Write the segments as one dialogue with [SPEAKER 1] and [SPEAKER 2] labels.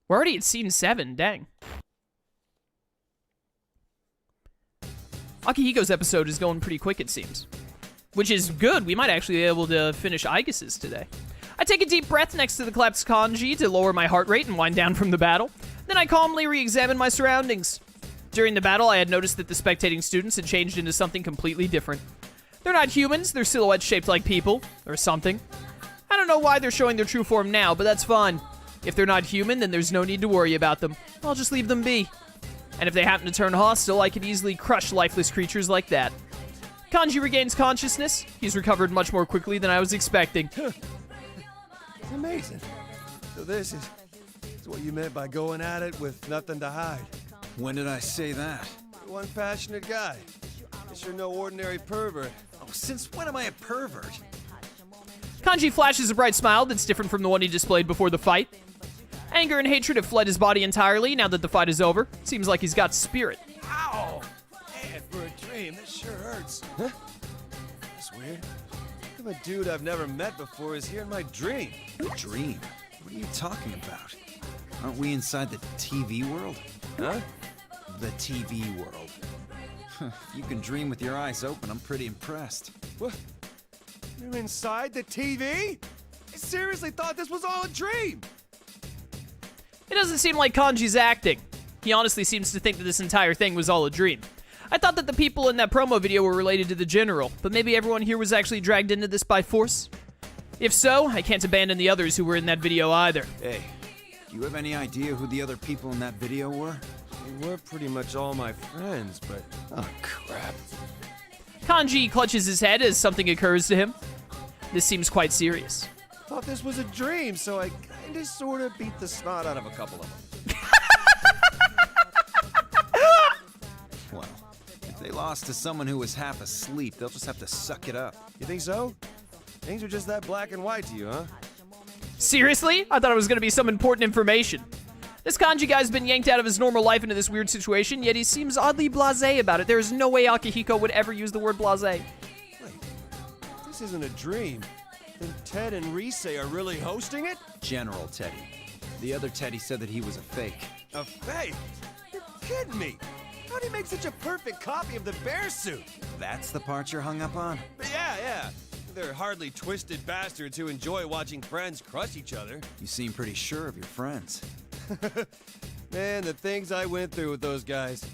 [SPEAKER 1] We're already at scene 7, dang. Akihiko's episode is going pretty quick, it seems. Which is good, we might actually be able to finish Aigus's today. I take a deep breath next to the collapsed kanji to lower my heart rate and wind down from the battle. Then I calmly re-examine my surroundings. During the battle, I had noticed that the spectating students had changed into something completely different. They're not humans, they're silhouettes shaped like people, or something. I don't know why they're showing their true form now, but that's fine. If they're not human, then there's no need to worry about them. I'll just leave them be. And if they happen to turn hostile, I could easily crush lifeless creatures like that. Kanji regains consciousness. He's recovered much more quickly than I was expecting.
[SPEAKER 2] It's amazing. So this is what you meant by going at it with nothing to hide.
[SPEAKER 3] When did I say that?
[SPEAKER 2] You're one passionate guy. Guess you're no ordinary pervert.
[SPEAKER 3] Oh, since when am I a pervert?
[SPEAKER 1] Kanji flashes a bright smile that's different from the one he displayed before the fight. Anger and hatred have fled his body entirely now that the fight is over. Seems like he's got spirit.
[SPEAKER 2] Ow! Man, for a dream, this sure hurts. Huh? That's weird. How come a dude I've never met before is here in my dream?
[SPEAKER 3] Dream? What are you talking about? Aren't we inside the TV world?
[SPEAKER 2] Huh?
[SPEAKER 3] The TV world. If you can dream with your eyes open, I'm pretty impressed.
[SPEAKER 2] What? You're inside the TV? I seriously thought this was all a dream!
[SPEAKER 1] It doesn't seem like Kanji's acting. He honestly seems to think that this entire thing was all a dream. I thought that the people in that promo video were related to the general, but maybe everyone here was actually dragged into this by force? If so, I can't abandon the others who were in that video either.
[SPEAKER 3] Hey, do you have any idea who the other people in that video were?
[SPEAKER 2] They were pretty much all my friends, but...
[SPEAKER 3] Oh, crap.
[SPEAKER 1] Kanji clutches his head as something occurs to him. This seems quite serious.
[SPEAKER 2] Thought this was a dream, so I kinda sorta beat the snot out of a couple of them.
[SPEAKER 3] Well, if they lost to someone who was half asleep, they'll just have to suck it up.
[SPEAKER 2] You think so? Things are just that black and white to you, huh?
[SPEAKER 1] Seriously? I thought it was going to be some important information. This Kanji guy's been yanked out of his normal life into this weird situation, yet he seems oddly blasé about it. There is no way Akihiko would ever use the word blasé.
[SPEAKER 2] Wait, this isn't a dream. Then Ted and Rise are really hosting it?
[SPEAKER 3] General Teddy. The other Teddy said that he was a fake.
[SPEAKER 2] A fake? You're kidding me! How'd he make such a perfect copy of the bear suit?
[SPEAKER 3] That's the part you're hung up on?
[SPEAKER 2] Yeah. They're hardly twisted bastards who enjoy watching friends crush each other.
[SPEAKER 3] You seem pretty sure of your friends.
[SPEAKER 2] Man, the things I went through with those guys.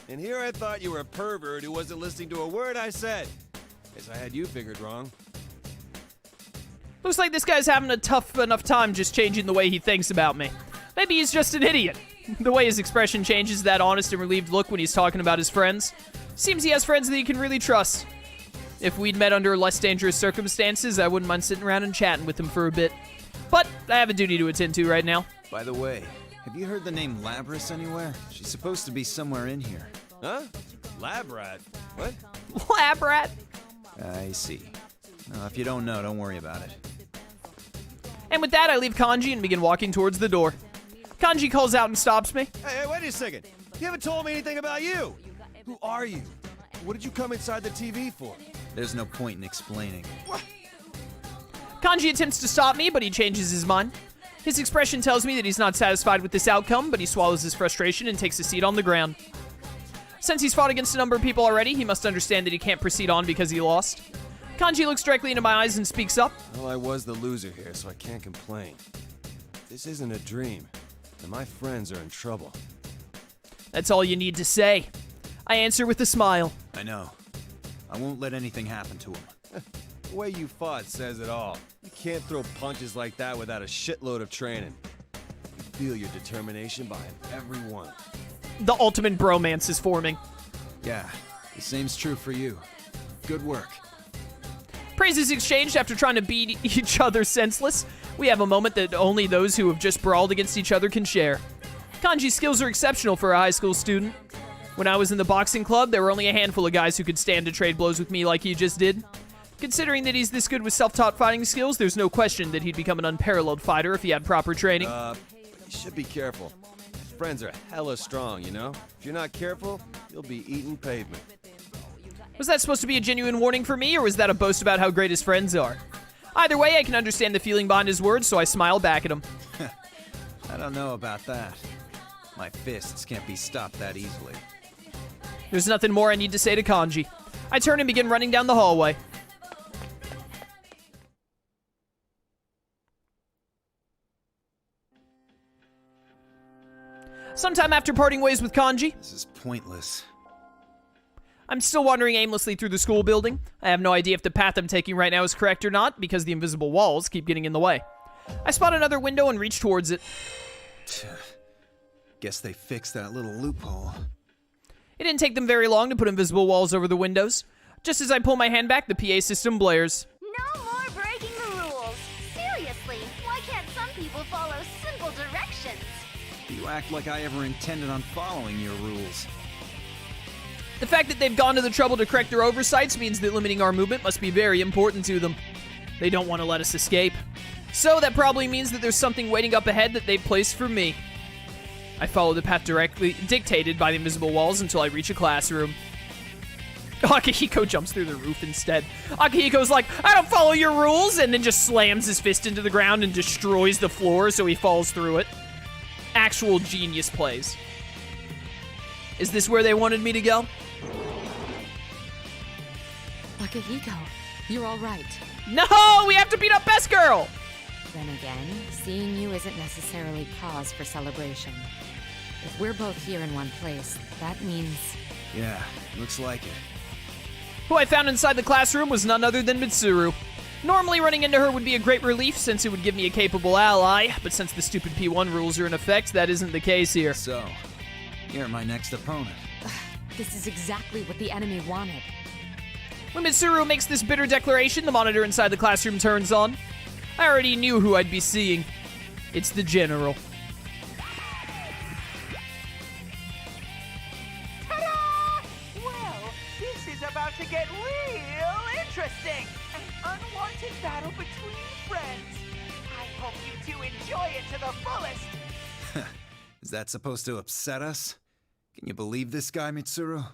[SPEAKER 2] And here I thought you were a pervert who wasn't listening to a word I said. Guess I had you figured wrong.
[SPEAKER 1] Looks like this guy's having a tough enough time just changing the way he thinks about me. Maybe he's just an idiot. The way his expression changes, that honest and relieved look when he's talking about his friends. Seems he has friends that he can really trust. If we'd met under less dangerous circumstances, I wouldn't mind sitting around and chatting with him for a bit. But I have a duty to attend to right now.
[SPEAKER 3] By the way, have you heard the name Labris anywhere? She's supposed to be somewhere in here.
[SPEAKER 2] Huh? Lab rat? What?
[SPEAKER 1] Lab rat?
[SPEAKER 3] I see. If you don't know, don't worry about it.
[SPEAKER 1] And with that, I leave Kanji and begin walking towards the door. Kanji calls out and stops me.
[SPEAKER 2] Hey, wait a second. You haven't told me anything about you. Who are you? What did you come inside the TV for?
[SPEAKER 3] There's no point in explaining.
[SPEAKER 2] What?
[SPEAKER 1] Kanji attempts to stop me, but he changes his mind. His expression tells me that he's not satisfied with this outcome, but he swallows his frustration and takes a seat on the ground. Since he's fought against a number of people already, he must understand that he can't proceed on because he lost. Kanji looks directly into my eyes and speaks up.
[SPEAKER 2] Well, I was the loser here, so I can't complain. This isn't a dream, and my friends are in trouble.
[SPEAKER 1] That's all you need to say. I answer with a smile.
[SPEAKER 3] I know. I won't let anything happen to him.
[SPEAKER 2] The way you fought says it all. You can't throw punches like that without a shitload of training. You feel your determination behind every one.
[SPEAKER 1] The ultimate bromance is forming.
[SPEAKER 3] Yeah, the same's true for you. Good work.
[SPEAKER 1] Praise is exchanged after trying to beat each other senseless. We have a moment that only those who have just brawled against each other can share. Kanji's skills are exceptional for a high school student. When I was in the boxing club, there were only a handful of guys who could stand to trade blows with me like he just did. Considering that he's this good with self-taught fighting skills, there's no question that he'd become an unparalleled fighter if he had proper training.
[SPEAKER 2] You should be careful. His friends are hella strong, you know? If you're not careful, you'll be eating pavement.
[SPEAKER 1] Was that supposed to be a genuine warning for me, or was that a boast about how great his friends are? Either way, I can understand the feeling behind his words, so I smile back at him.
[SPEAKER 3] I don't know about that. My fists can't be stopped that easily.
[SPEAKER 1] There's nothing more I need to say to Kanji. I turn and begin running down the hallway. Sometime after parting ways with Kanji,
[SPEAKER 3] This is pointless.
[SPEAKER 1] I'm still wandering aimlessly through the school building. I have no idea if the path I'm taking right now is correct or not, because the invisible walls keep getting in the way. I spot another window and reach towards it.
[SPEAKER 3] Guess they fixed that little loophole.
[SPEAKER 1] It didn't take them very long to put invisible walls over the windows. Just as I pull my hand back, the PA system blares.
[SPEAKER 4] No more breaking the rules. Seriously, why can't some people follow simple directions?
[SPEAKER 3] You act like I ever intended on following your rules.
[SPEAKER 1] The fact that they've gone to the trouble to correct their oversights means that limiting our movement must be very important to them. They don't want to let us escape. So that probably means that there's something waiting up ahead that they've placed for me. I follow the path directly dictated by the invisible walls until I reach a classroom. Akihiko jumps through the roof instead. Akihiko's like, I don't follow your rules, and then just slams his fist into the ground and destroys the floor so he falls through it. Actual genius plays. Is this where they wanted me to go?
[SPEAKER 5] Akihiko, you're all right.
[SPEAKER 1] No, we have to beat up Best Girl!
[SPEAKER 5] Then again, seeing you isn't necessarily cause for celebration. If we're both here in one place, that means...
[SPEAKER 3] Yeah, looks like it.
[SPEAKER 1] Who I found inside the classroom was none other than Mitsuru. Normally running into her would be a great relief since it would give me a capable ally, but since the stupid P-1 rules are in effect, that isn't the case here.
[SPEAKER 3] So, you're my next opponent.
[SPEAKER 5] This is exactly what the enemy wanted.
[SPEAKER 1] When Mitsuru makes this bitter declaration, the monitor inside the classroom turns on. I already knew who I'd be seeing. It's the General.
[SPEAKER 6] Ta-da! Well, this is about to get real interesting. An unwanted battle between friends. I hope you two enjoy it to the fullest.
[SPEAKER 3] Is that supposed to upset us? Can you believe this guy, Mitsuru?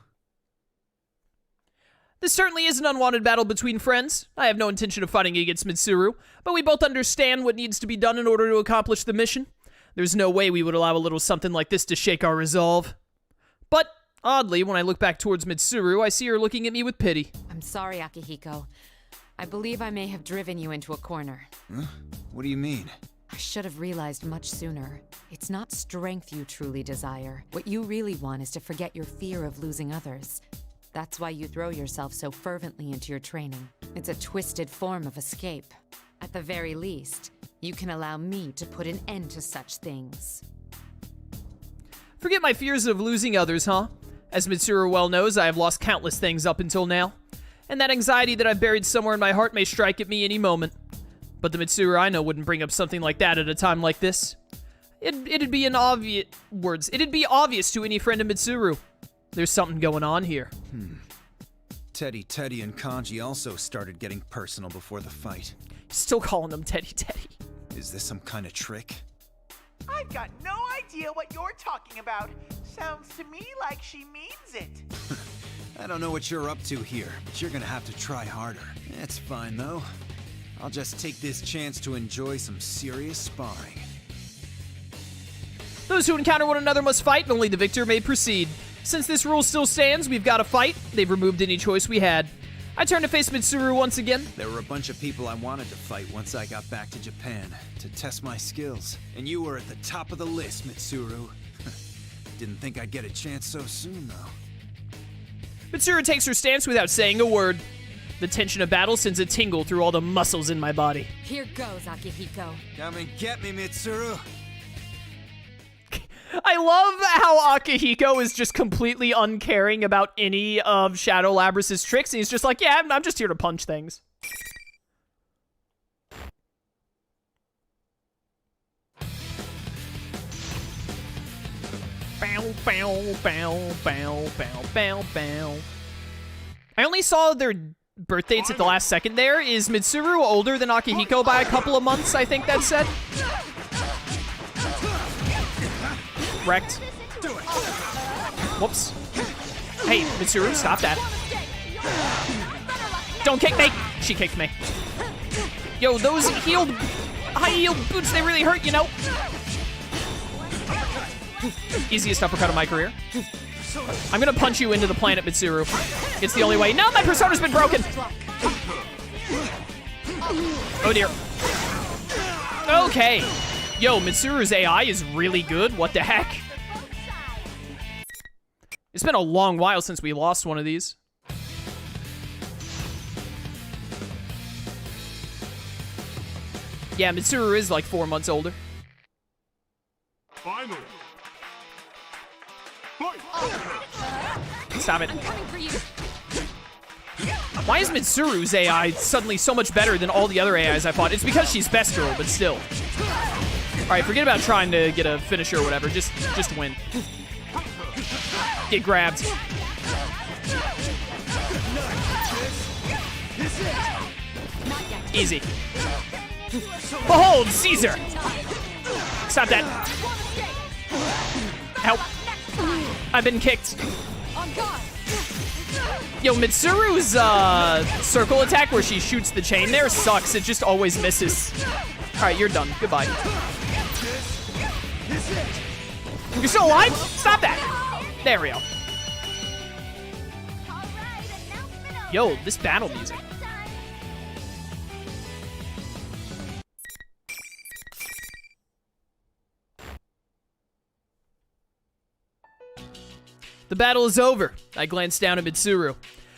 [SPEAKER 1] This certainly is an unwanted battle between friends. I have no intention of fighting against Mitsuru, but we both understand what needs to be done in order to accomplish the mission. There's no way we would allow a little something like this to shake our resolve. But, oddly, when I look back towards Mitsuru, I see her looking at me with pity.
[SPEAKER 5] I'm sorry, Akihiko. I believe I may have driven you into a corner.
[SPEAKER 3] Huh? What do you mean?
[SPEAKER 5] I should have realized much sooner. It's not strength you truly desire. What you really want is to forget your fear of losing others. That's why you throw yourself so fervently into your training. It's a twisted form of escape. At the very least, you can allow me to put an end to such things.
[SPEAKER 1] Forget my fears of losing others, huh? As Mitsuru well knows, I have lost countless things up until now. And that anxiety that I've buried somewhere in my heart may strike at me any moment. But the Mitsuru I know wouldn't bring up something like that at a time like this. It'd be obvious to any friend of Mitsuru. There's something going on here.
[SPEAKER 3] Teddy and Kanji also started getting personal before the fight.
[SPEAKER 1] Still calling them Teddy.
[SPEAKER 3] Is this some kind of trick?
[SPEAKER 6] I've got no idea what you're talking about. Sounds to me like she means it.
[SPEAKER 3] I don't know what you're up to here, but you're gonna have to try harder. It's fine, though. I'll just take this chance to enjoy some serious sparring.
[SPEAKER 1] Those who encounter one another must fight, and only the victor may proceed. Since this rule still stands, we've got to fight. They've removed any choice we had. I turn to face Mitsuru once again.
[SPEAKER 3] There were a bunch of people I wanted to fight once I got back to Japan, to test my skills. And you were at the top of the list, Mitsuru. Didn't think I'd get a chance so soon, though.
[SPEAKER 1] Mitsuru takes her stance without saying a word. The tension of battle sends a tingle through all the muscles in my body.
[SPEAKER 5] Here goes, Akihiko.
[SPEAKER 3] Come and get me, Mitsuru!
[SPEAKER 1] I love how Akihiko is just completely uncaring about any of Shadow Labrys's tricks. He's just like, yeah, I'm just here to punch things. Bow, bow, bow, bow, bow, bow, bow. I only saw their birth dates at the last second there. Is Mitsuru older than Akihiko by a couple of months, I think that said? Wrecked. Whoops. Hey, Mitsuru, stop that. Don't kick me! She kicked me. Yo, those high-heeled boots, they really hurt, you know? Easiest uppercut of my career. I'm gonna punch you into the planet, Mitsuru. It's the only way. No, my persona's been broken! Oh dear. Okay. Yo, Mitsuru's AI is really good. What the heck? It's been a long while since we lost one of these. Yeah, Mitsuru is like 4 months older.
[SPEAKER 7] Finally.
[SPEAKER 1] Stop it. Why is Mitsuru's AI suddenly so much better than all the other AIs I fought? It's because she's bestial, but still. Alright, forget about trying to get a finisher or whatever. Just win. Get grabbed. Easy. Behold, Caesar! Stop that. Ow. I've been kicked. Yo, Mitsuru's circle attack where she shoots the chain there sucks. It just always misses. Alright, you're done. Goodbye. You're still alive? Stop that. There we go. Yo, this battle music. The battle is over. I glance down at Mitsuru.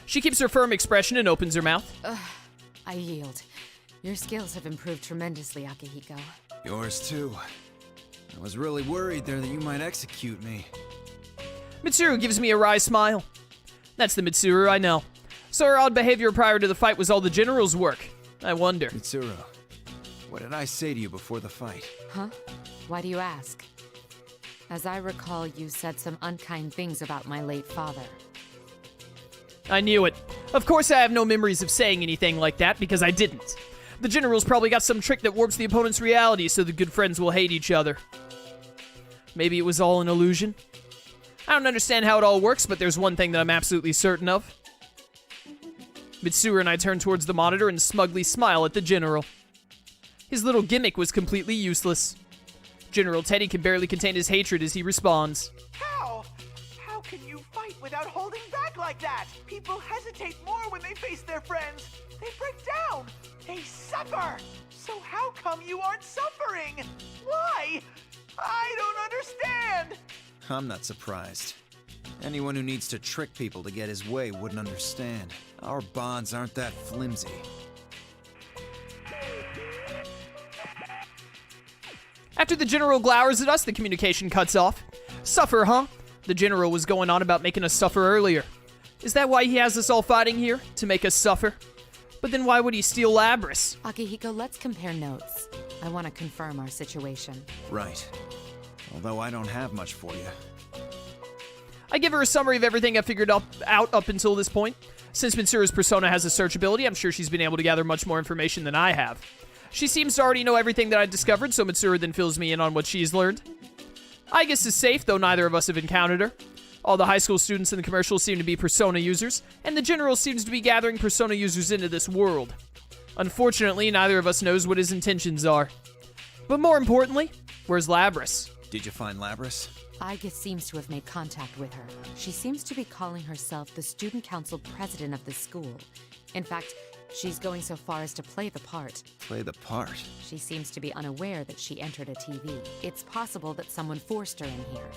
[SPEAKER 1] She keeps her firm expression and opens her mouth.
[SPEAKER 5] I yield. Your skills have improved tremendously, Akihiko.
[SPEAKER 3] Yours too. I was really worried there that you might execute me.
[SPEAKER 1] Mitsuru gives me a wry smile. That's the Mitsuru I know. So her odd behavior prior to the fight was all the general's work. I wonder.
[SPEAKER 3] Mitsuru, what did I say to you before the fight?
[SPEAKER 5] Huh? Why do you ask? As I recall, you said some unkind things about my late father.
[SPEAKER 1] I knew it. Of course I have no memories of saying anything like that, because I didn't. The general's probably got some trick that warps the opponent's reality so the good friends will hate each other. Maybe it was all an illusion? I don't understand how it all works, but there's one thing that I'm absolutely certain of. Mitsuru and I turn towards the monitor and smugly smile at the general. His little gimmick was completely useless. General Teddy can barely contain his hatred as he responds.
[SPEAKER 6] How? How can you fight without holding back like that? People hesitate more when they face their friends. They break down. They suffer. So how come you aren't suffering? Why? I don't understand.
[SPEAKER 3] I'm not surprised. Anyone who needs to trick people to get his way wouldn't understand. Our bonds aren't that flimsy.
[SPEAKER 1] After the general glowers at us, the communication cuts off. Suffer, huh? The general was going on about making us suffer earlier. Is that why he has us all fighting here? To make us suffer? But then why would he steal Labris?
[SPEAKER 5] Akihiko, let's compare notes. I want to confirm our situation.
[SPEAKER 3] Right. Although I don't have much for you.
[SPEAKER 1] I give her a summary of everything I figured out up until this point. Since Mitsuru's persona has a search ability, I'm sure she's been able to gather much more information than I have. She seems to already know everything that I discovered, so Mitsuru then fills me in on what she's learned. Aigis is safe, though neither of us have encountered her. All the high school students in the commercials seem to be Persona users, and the general seems to be gathering Persona users into this world. Unfortunately, neither of us knows what his intentions are. But more importantly, where's Labris?
[SPEAKER 3] Did you find Labris?
[SPEAKER 5] Aigis seems to have made contact with her. She seems to be calling herself the student council president of the school. In fact, she's going so far as to play the part.
[SPEAKER 3] Play the part?
[SPEAKER 5] She seems to be unaware that she entered a TV. It's possible that someone forced her in here,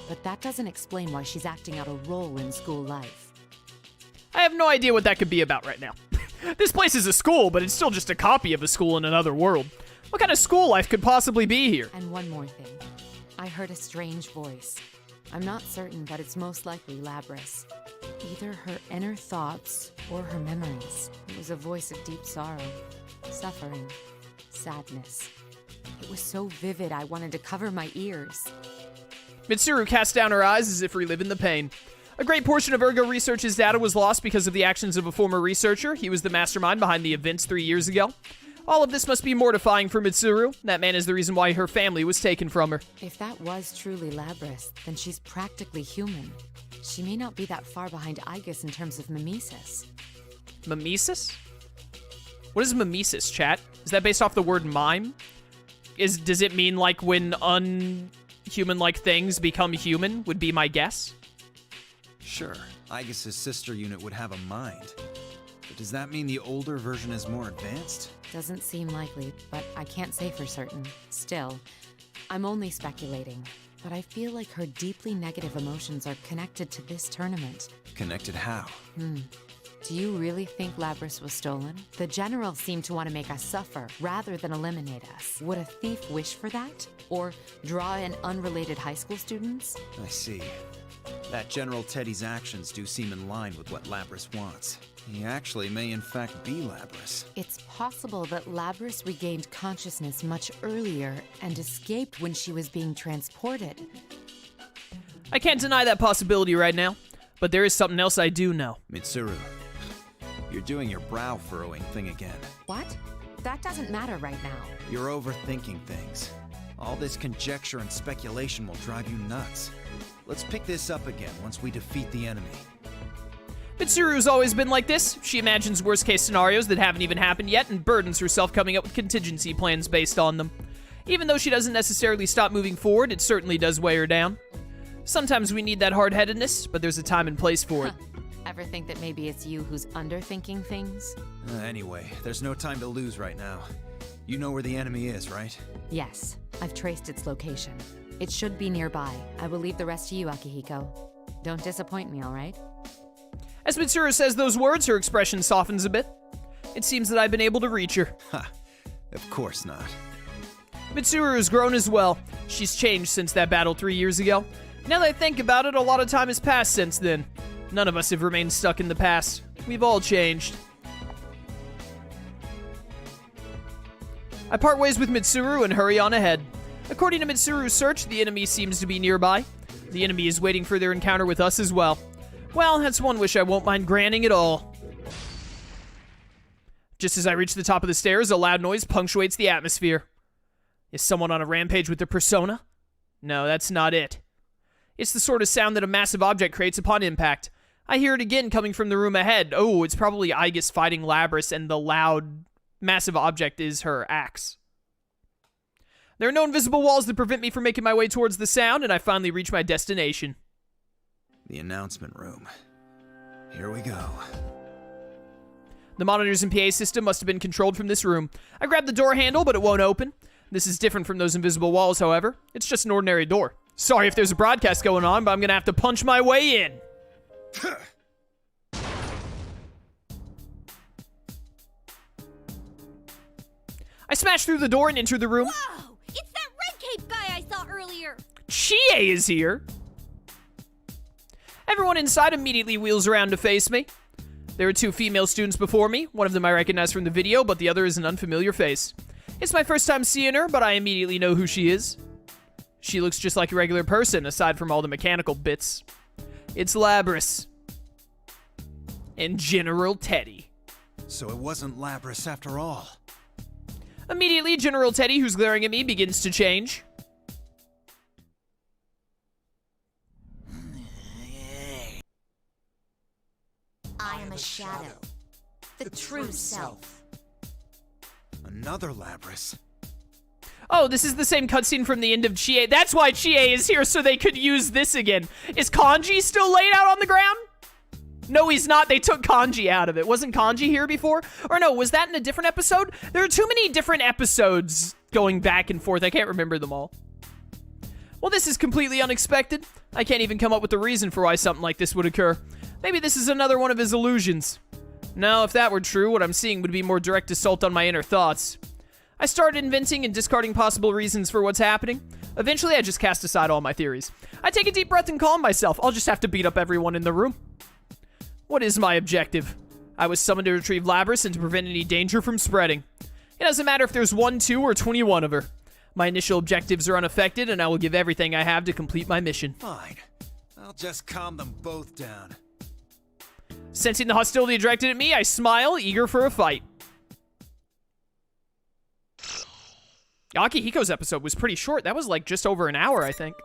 [SPEAKER 5] but that doesn't explain why she's acting out a role in school life.
[SPEAKER 1] I have no idea what that could be about right now. This place is a school, but it's still just a copy of a school in another world. What kind of school life could possibly be here?
[SPEAKER 5] And one more thing. I heard a strange voice. I'm not certain, but it's most likely Labris. Either her inner thoughts or her memories. It was a voice of deep sorrow, suffering, sadness. It was so vivid I wanted to cover my ears.
[SPEAKER 1] Mitsuru casts down her eyes as if reliving the pain. A great portion of Ergo Research's data was lost because of the actions of a former researcher. He was the mastermind behind the events 3 years ago. All of this must be mortifying for Mitsuru. That man is the reason why her family was taken from her.
[SPEAKER 5] If that was truly Labris, then she's practically human. She may not be that far behind Aigis in terms of mimesis.
[SPEAKER 1] Mimesis? What is mimesis, chat? Is that based off the word mime? Does it mean like when human-like things become human, would be my guess.
[SPEAKER 3] Sure, Aigis' sister unit would have a mind. But does that mean the older version is more advanced?
[SPEAKER 5] Doesn't seem likely, but I can't say for certain. Still, I'm only speculating. But I feel like her deeply negative emotions are connected to this tournament.
[SPEAKER 3] Connected how?
[SPEAKER 5] Do you really think Labris was stolen? The general seemed to want to make us suffer rather than eliminate us. Would a thief wish for that? Or draw in unrelated high school students?
[SPEAKER 3] I see. That General Teddy's actions do seem in line with what Labris wants. He actually may in fact be Labris.
[SPEAKER 5] It's possible that Labris regained consciousness much earlier and escaped when she was being transported.
[SPEAKER 1] I can't deny that possibility right now, but there is something else I do know.
[SPEAKER 3] Mitsuru, you're doing your brow furrowing thing again.
[SPEAKER 5] What? That doesn't matter right now.
[SPEAKER 3] You're overthinking things. All this conjecture and speculation will drive you nuts. Let's pick this up again once we defeat the enemy.
[SPEAKER 1] Mitsuru's always been like this. She imagines worst-case scenarios that haven't even happened yet and burdens herself coming up with contingency plans based on them. Even though she doesn't necessarily stop moving forward, it certainly does weigh her down. Sometimes we need that hard-headedness, but there's a time and place for it.
[SPEAKER 5] Ever think that maybe it's you who's underthinking things?
[SPEAKER 3] Anyway, there's no time to lose right now. You know where the enemy is, right?
[SPEAKER 5] Yes, I've traced its location. It should be nearby. I will leave the rest to you, Akihiko. Don't disappoint me, all right?
[SPEAKER 1] As Mitsuru says those words, her expression softens a bit. It seems that I've been able to reach her.
[SPEAKER 3] Ha! Of course not.
[SPEAKER 1] Mitsuru has grown as well. She's changed since that battle 3 years ago. Now that I think about it, a lot of time has passed since then. None of us have remained stuck in the past. We've all changed. I part ways with Mitsuru and hurry on ahead. According to Mitsuru's search, the enemy seems to be nearby. The enemy is waiting for their encounter with us as well. Well, that's one wish I won't mind granting at all. Just as I reach the top of the stairs, a loud noise punctuates the atmosphere. Is someone on a rampage with their persona? No, that's not it. It's the sort of sound that a massive object creates upon impact. I hear it again coming from the room ahead. Oh, it's probably Aigis fighting Labris, and the loud, massive object is her axe. There are no invisible walls that prevent me from making my way towards the sound, and I finally reach my destination.
[SPEAKER 3] The announcement room. Here we go.
[SPEAKER 1] The monitors and PA system must have been controlled from this room. I grab the door handle, but it won't open. This is different from those invisible walls, however. It's just an ordinary door. Sorry if there's a broadcast going on, but I'm gonna have to punch my way in. I smash through the door and enter the room.
[SPEAKER 4] Whoa! It's that red cape guy I saw earlier!
[SPEAKER 1] Chie is here. Everyone inside immediately wheels around to face me. There are 2 female students before me. One of them I recognize from the video, but the other is an unfamiliar face. It's my first time seeing her, but I immediately know who she is. She looks just like a regular person, aside from all the mechanical bits. It's Labris. And General Teddy.
[SPEAKER 3] So it wasn't Labris after all.
[SPEAKER 1] Immediately, General Teddy, who's glaring at me, begins to change.
[SPEAKER 4] I am a shadow. The true self.
[SPEAKER 3] Another Labris.
[SPEAKER 1] Oh, this is the same cutscene from the end of Chie. That's why Chie is here, so they could use this again. Is Kanji still laid out on the ground? No, he's not. They took Kanji out of it. Wasn't Kanji here before? Or no, was that in a different episode? There are too many different episodes going back and forth. I can't remember them all. Well, this is completely unexpected. I can't even come up with a reason for why something like this would occur. Maybe this is another one of his illusions. No, if that were true, what I'm seeing would be more direct assault on my inner thoughts. I started inventing and discarding possible reasons for what's happening. Eventually, I just cast aside all my theories. I take a deep breath and calm myself. I'll just have to beat up everyone in the room. What is my objective? I was summoned to retrieve Labris and to prevent any danger from spreading. It doesn't matter if there's 1, 2, or 21 of her. My initial objectives are unaffected, and I will give everything I have to complete my mission.
[SPEAKER 3] Fine. I'll just calm them both down.
[SPEAKER 1] Sensing the hostility directed at me, I smile, eager for a fight. Akihiko's episode was pretty short. That was like just over an hour, I think.